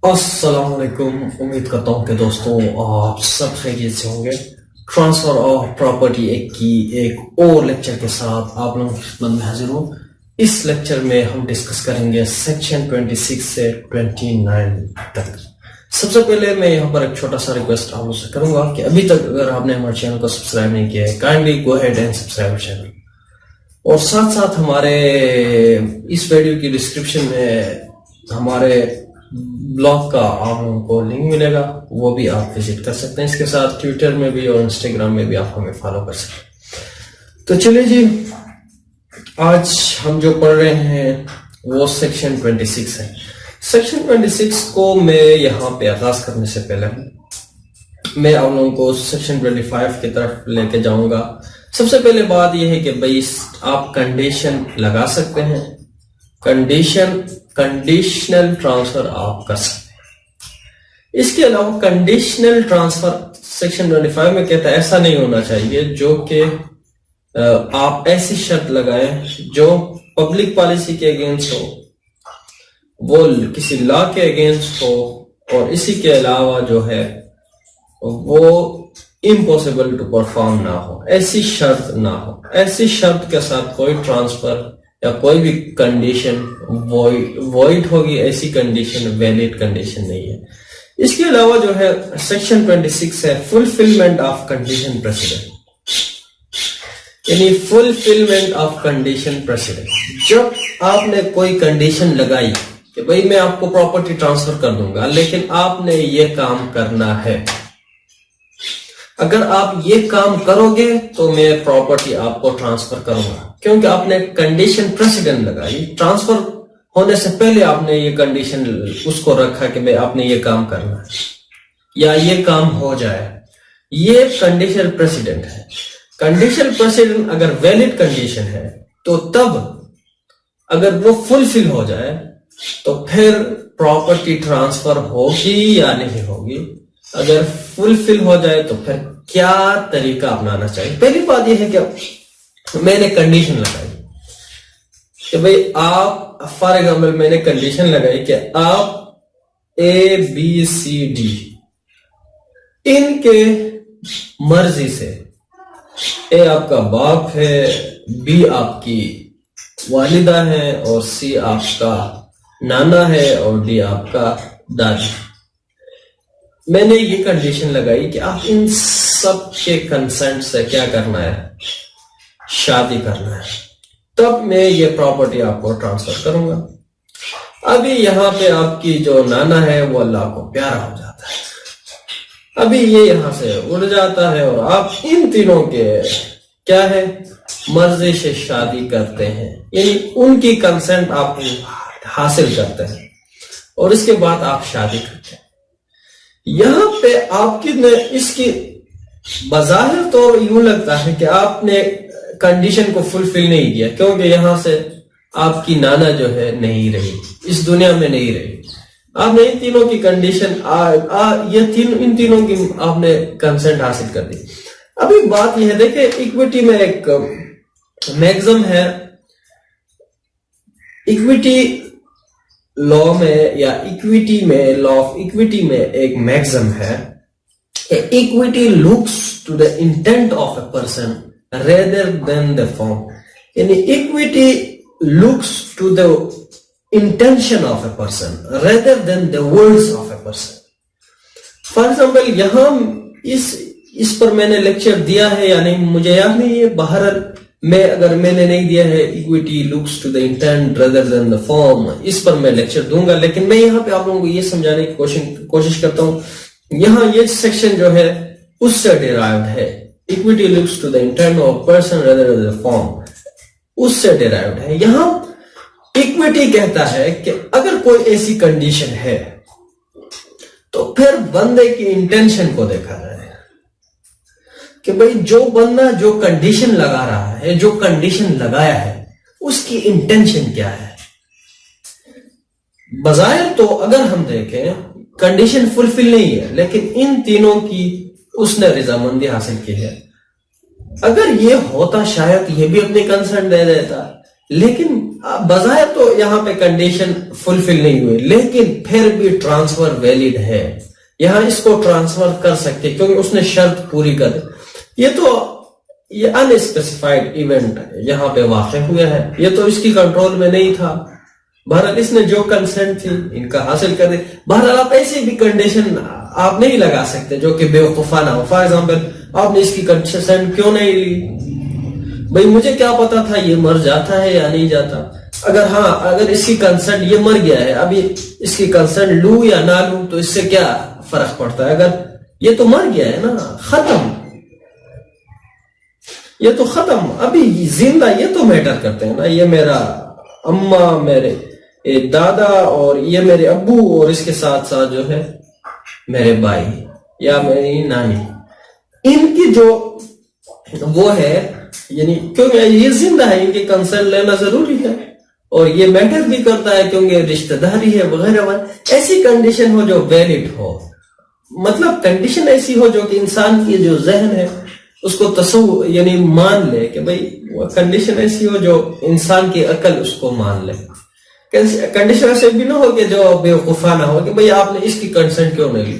السلام علیکم، امید کرتا ہوں کہ دوستوں آپ سب خیریت سے ہوں گے۔ ٹرانسفر آف پراپرٹی ایکٹ کی ایک اور لیکچر کے ساتھ آپ لوگوں کی خدمت میں حاضر ہوں۔ اس لیکچر میں ہم ڈسکس کریں گے سیکشن 26 سے 29 تک۔ سب سے پہلے میں یہاں پر ایک چھوٹا سا ریکویسٹ آپ لوگوں سے کروں گا کہ ابھی تک اگر آپ نے ہمارے چینل کو سبسکرائب نہیں کیا ہے، kindly go ahead and subscribe channel, اور ساتھ ساتھ ہمارے اس ویڈیو کی ڈسکرپشن میں ہمارے بلاگ کا آپ لوگوں کو لنک ملے گا، وہ بھی آپ وزٹ کر سکتے ہیں۔ اس کے ساتھ ٹویٹر میں بھی اور انسٹاگرام میں بھی آپ ہمیں فالو کر سکتے ہیں۔ تو چلیے جی، آج ہم جو پڑھ رہے ہیں وہ سیکشن 26 ہے۔ سیکشن 26 کو میں یہاں پہ آغاز کرنے سے پہلے میں آپ لوگوں کو سیکشن 25 کی طرف لے کے جاؤں گا۔ سب سے پہلے بات یہ ہے کہ بھائی آپ کنڈیشن لگا سکتے ہیں، کنڈیشنل ٹرانسفر آپ کر سکتے ہیں۔ اس کے علاوہ کنڈیشنل ٹرانسفر سیکشن 25 میں کہتا ہے ایسا نہیں ہونا چاہیے جو کہ آپ ایسی شرط لگائیں جو پبلک پالیسی کے اگینسٹ ہو، وہ کسی لا کے اگینسٹ ہو، اور اسی کے علاوہ جو ہے وہ امپوسیبل ٹو پرفارم نہ ہو، ایسی شرط نہ ہو۔ ایسی شرط کے ساتھ کوئی ٹرانسفر یا کوئی بھی کنڈیشن وائڈ ہوگی، ایسی کنڈیشن ویلڈ کنڈیشن نہیں ہے۔ اس کے علاوہ جو ہے سیکشن 26 ہے فلفلمنٹ آف کنڈیشن پریسیڈنٹ، یعنی فلفلمنٹ آف کنڈیشن پریسیڈنٹ۔ جب آپ نے کوئی کنڈیشن لگائی کہ بھئی میں آپ کو پراپرٹی ٹرانسفر کر دوں گا، لیکن آپ نے یہ کام کرنا ہے، اگر آپ یہ کام کرو گے تو میں پراپرٹی آپ کو ٹرانسفر کروں گا، کیونکہ آپ نے کنڈیشن پریسیڈنٹ لگائی۔ ٹرانسفر ہونے سے پہلے آپ نے یہ کنڈیشن اس کو رکھا کہ بھئی آپ نے یہ کام کرنا ہے یا یہ کام ہو جائے، یہ کنڈیشن پریسیڈنٹ ہے۔ کنڈیشن پریسیڈنٹ اگر ویلڈ کنڈیشن ہے تو تب اگر وہ فلفل ہو جائے تو پھر پراپرٹی ٹرانسفر ہوگی یا نہیں ہوگی۔ اگر فلفل ہو جائے تو پھر کیا طریقہ اپنانا چاہیے؟ پہلی بات یہ ہے کہ میں نے کنڈیشن لگائی کہ بھئی آپ، فار ایگزامپل میں نے کنڈیشن لگائی کہ آپ اے بی سی ڈی ان کے مرضی سے، اے آپ کا باپ ہے، بی آپ کی والدہ ہے، اور سی آپ کا نانا ہے، اور ڈی آپ کا دادی۔ میں نے یہ کنڈیشن لگائی کہ آپ ان سب کے کنسنٹ سے کیا کرنا ہے، شادی کرنا ہے، تب میں یہ پراپرٹی آپ کو ٹرانسفر کروں گا۔ ابھی یہاں پہ آپ کی جو نانا ہے وہ اللہ کو پیارا ہو جاتا ہے، ابھی یہ یہاں سے اڑ جاتا ہے، اور آپ ان تینوں کے کیا ہے، مرضی سے شادی کرتے ہیں، یعنی ان کی کنسنٹ آپ حاصل کرتے ہیں، اور اس کے بعد آپ شادی کرتے ہیں۔ یہاں پہ آپ کی اس کی بظاہر تو یوں لگتا ہے کہ آپ نے کنڈیشن کو فلفل نہیں کیا، کیونکہ یہاں سے آپ کی نانا جو ہے نہیں رہی، اس دنیا میں نہیں رہی۔ آپ نے ان تینوں کی کنڈیشن ان تینوں کی آپ نے کنسنٹ حاصل کر دی۔ ابھی بات یہ ہے، دیکھیں ایکویٹی میں ایک میگزم ہے، ایکویٹی لا میں یا ایکویٹی میں، لا آف ایکویٹی میں ایک میگزم ہے کہ equity looks to the intent of a person rather than the form، یعنی ایکویٹی looks to the intention of a person rather than the words of a person۔ for example یہاں اس پر میں نے lecture دیا ہے یا نہیں مجھے یاد نہیں ہے، بہرحال اگر میں نے نہیں دیا ہے equity looks to the intent rather than the form، اس پر میں لیکچر دوں گا، لیکن میں یہاں پہ آپ لوگوں کو یہ سمجھانے کی کوشش کرتا ہوں، یہاں یہ سیکشن جو ہے اس سے ڈیرائیوڈ ہے۔ Equity looks to the intent of person rather than the form، اس سے ڈیرائیوڈ ہے۔ یہاں equity کہتا ہے کہ اگر کوئی ایسی کنڈیشن ہے تو پھر بندے کی انٹینشن کو دیکھا جائے کہ بھئی جو بندہ جو کنڈیشن لگا رہا ہے، جو کنڈیشن لگایا ہے، اس کی انٹینشن کیا ہے۔ بظاہر تو اگر ہم دیکھیں کنڈیشن فلفل نہیں ہے، لیکن ان تینوں کی اس نے رضامندی حاصل کی ہے۔ اگر یہ ہوتا شاید یہ بھی اپنی کنسرن دے دیتا، لیکن بظاہر تو یہاں پہ کنڈیشن فلفل نہیں ہوئی، لیکن پھر بھی ٹرانسفر ویلڈ ہے، یہاں اس کو ٹرانسفر کر سکتے کیونکہ اس نے شرط پوری کر دی۔ یہ ان اسپیسیفائڈ ایونٹ یہاں پہ واقع ہوا ہے، یہ تو اس کی کنٹرول میں نہیں تھا، بہرحال اس نے جو کنسنٹ تھی ان کا حاصل کر دی۔ بہرحال آپ ایسی بھی کنڈیشن آپ نہیں لگا سکتے جو کہ بیوقوفانہ ہو۔ فار ایگزامپل آپ نے اس کی کنسنٹ کیوں نہیں لی؟ بھئی مجھے کیا پتا تھا یہ مر جاتا ہے یا نہیں جاتا؟ اگر اس کی کنسنٹ یہ مر گیا ہے، ابھی اس کی کنسنٹ لوں یا نہ لوں تو اس سے کیا فرق پڑتا ہے؟ اگر یہ تو مر گیا ہے نا، ختم، یہ تو ختم، ابھی زندہ یہ تو میٹر کرتے ہیں نا، یہ میرا اماں، میرے دادا، اور یہ میرے ابو، اور اس کے ساتھ ساتھ جو ہے میرے بھائی یا میری نانی، ان کی جو وہ ہے، یعنی کیونکہ یہ زندہ ہے، ان کی کنسرن لینا ضروری ہے، اور یہ میٹر بھی کرتا ہے کیونکہ رشتہ داری ہے وغیرہ وغیرہ۔ ایسی کنڈیشن ہو جو ویلڈ ہو، مطلب کنڈیشن ایسی ہو جو کہ انسان کی جو ذہن ہے اس کو تصور یعنی مان لے کہ بھئی وہ کنڈیشن ایسی ہو جو انسان کی عقل اس کو مان لے۔ کنڈیشن ایسے بھی نہ ہو کہ جو بیوقوفانہ ہو کہ بھئی آپ نے اس کی کنسنٹ کیوں نہیں لی؟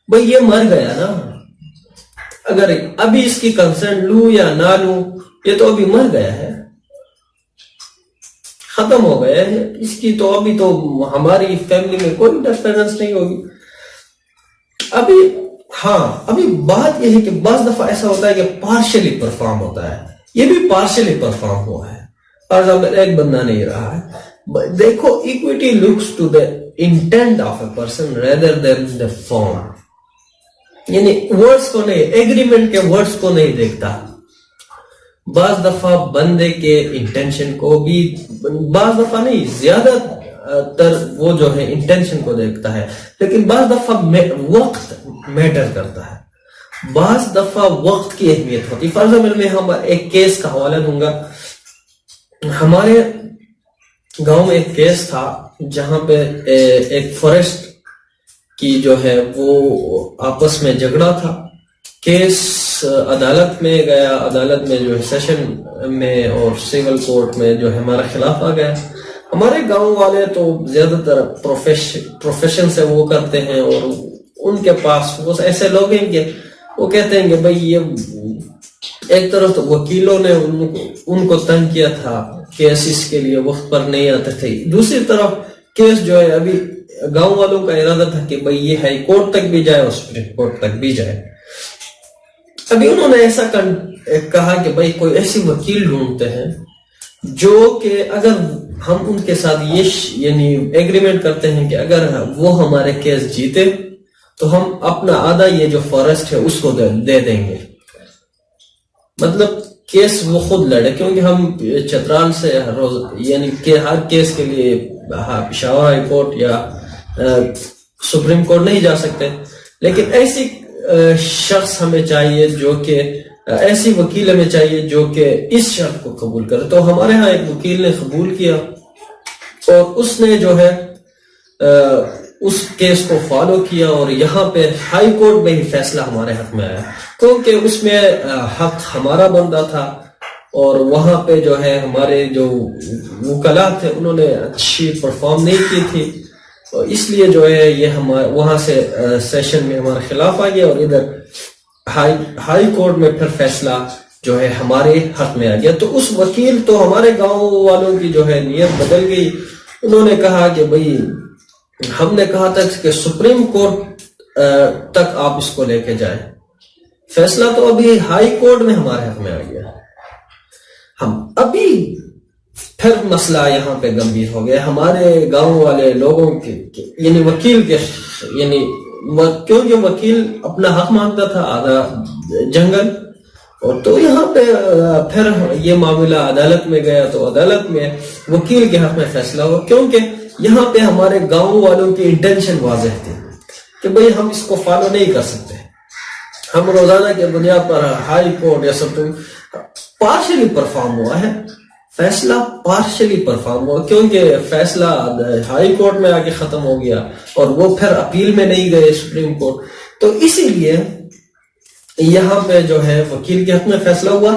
بھئی یہ مر گیا نا، اگر ابھی اس کی کنسنٹ لوں یا نہ لوں، یہ تو ابھی مر گیا ہے، ختم ہو گیا ہے، اس کی تو ابھی تو ہماری فیملی میں کوئی انٹرفیرنس نہیں ہوگی۔ ابھی بات یہ ہے کہ بعض دفعہ ایسا ہوتا ہے کہ پارشلی پرفارم ہوتا ہے، یہ بھی پارشلی پرفارم ہوا ہے، اور ایک بندہ نہیں رہا ہے۔ دیکھو equity looks to the intent of a person rather than the form, یعنی ورڈز کو نہیں، ایگریمنٹ کے ورڈز کو نہیں دیکھتا، بعض دفعہ بندے کے انٹینشن کو بھی، بعض دفعہ نہیں، زیادہ تر وہ جو ہے انٹینشن کو دیکھتا ہے، لیکن بعض دفعہ وقت میٹر کرتا ہے، بعض دفعہ وقت کی اہمیت ہوتی ہے۔ فرض میں ہم ایک کیس کا حوالہ دوں گا، ہمارے گاؤں میں ایک کیس تھا جہاں پہ ایک فارسٹ کی جو ہے وہ آپس میں جھگڑا تھا، کیس عدالت میں گیا، عدالت میں جو ہے سیشن میں اور سول کورٹ میں جو ہے ہمارا خلاف آ گیا۔ ہمارے گاؤں والے تو زیادہ تر پروفیشن سے وہ کرتے ہیں، اور ان کے پاس وہ ایسے لوگ ہیں کہ وہ کہتے ہیں کہ بھئی یہ ایک طرف تو وکیلوں نے ان کو تنگ کیا تھا، کیسز کے لیے وقت پر نہیں آتے تھے، دوسری طرف کیس جو ہے ابھی گاؤں والوں کا ارادہ تھا کہ بھئی یہ ہائی کورٹ تک بھی جائے اور سپریم کورٹ تک بھی جائے۔ ابھی انہوں نے ایسا کہا کہ بھئی کوئی ایسی وکیل ڈھونڈتے ہیں جو کہ اگر ہم ان کے ساتھ یہ یعنی ایگریمنٹ کرتے ہیں کہ اگر وہ ہمارے کیس جیتے تو ہم اپنا آدھا یہ جو فارسٹ ہے اس کو دے دیں گے، مطلب کیس وہ خود لڑے، کیونکہ ہم چترال سے یعنی کہ ہر کیس کے لیے پشاور ہائی کورٹ یا سپریم کورٹ نہیں جا سکتے، لیکن ایسی شخص ہمیں چاہیے جو کہ ایسی وکیل ہمیں چاہیے جو کہ اس شرط کو قبول کرے۔ تو ہمارے ہاں ایک وکیل نے قبول کیا اور اس نے جو ہے اس کیس کو فالو کیا، اور یہاں پہ ہائی کورٹ میں ہی فیصلہ ہمارے حق میں آیا، کیونکہ اس میں حق ہمارا بندہ تھا، اور وہاں پہ جو ہے ہمارے جو وکلاء تھے انہوں نے اچھی پرفارم نہیں کی تھی، اور اس لیے جو ہے یہ وہاں سے سیشن میں ہمارے خلاف آ گیا، اور ادھر ہائی کورٹ میں پھر فیصلہ جو ہے ہمارے حق میں آ گیا۔ تو اس وکیل تو ہمارے گاؤں والوں کی جو ہے نیت بدل گئی، انہوں نے کہا کہ بھئی ہم نے کہا تھا کہ سپریم کورٹ تک آپ اس کو لے کے جائیں، فیصلہ تو ابھی ہائی کورٹ میں ہمارے حق میں آ گیا، ہم ابھی پھر مسئلہ یہاں پہ گمبھیر ہو گیا ہمارے گاؤں والے لوگوں کے، یعنی وکیل کے، یعنی کیونکہ وکیل اپنا حق مانگتا تھا آدھا جنگل، اور تو یہاں پہ پھر یہ معاملہ عدالت میں گیا، تو عدالت میں وکیل کے حق میں فیصلہ ہوا، کیونکہ یہاں پہ ہمارے گاؤں والوں کی انٹینشن واضح تھی کہ بھئی ہم اس کو فالو نہیں کر سکتے، ہم روزانہ کے بنیاد پر ہائی کورٹ یا سپریم پارشلی پرفارم ہوا ہے، فیصلہ پارشلی پرفارم ہوا، کیونکہ فیصلہ ہائی کورٹ میں آ کے ختم ہو گیا اور وہ پھر اپیل میں نہیں گئے سپریم کورٹ، تو اسی لیے یہاں پہ جو ہے وکیل کے حق میں فیصلہ ہوا،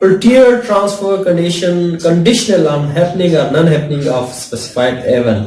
ulterior transfer condition conditional on happening or non-happening of specified event।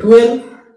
12,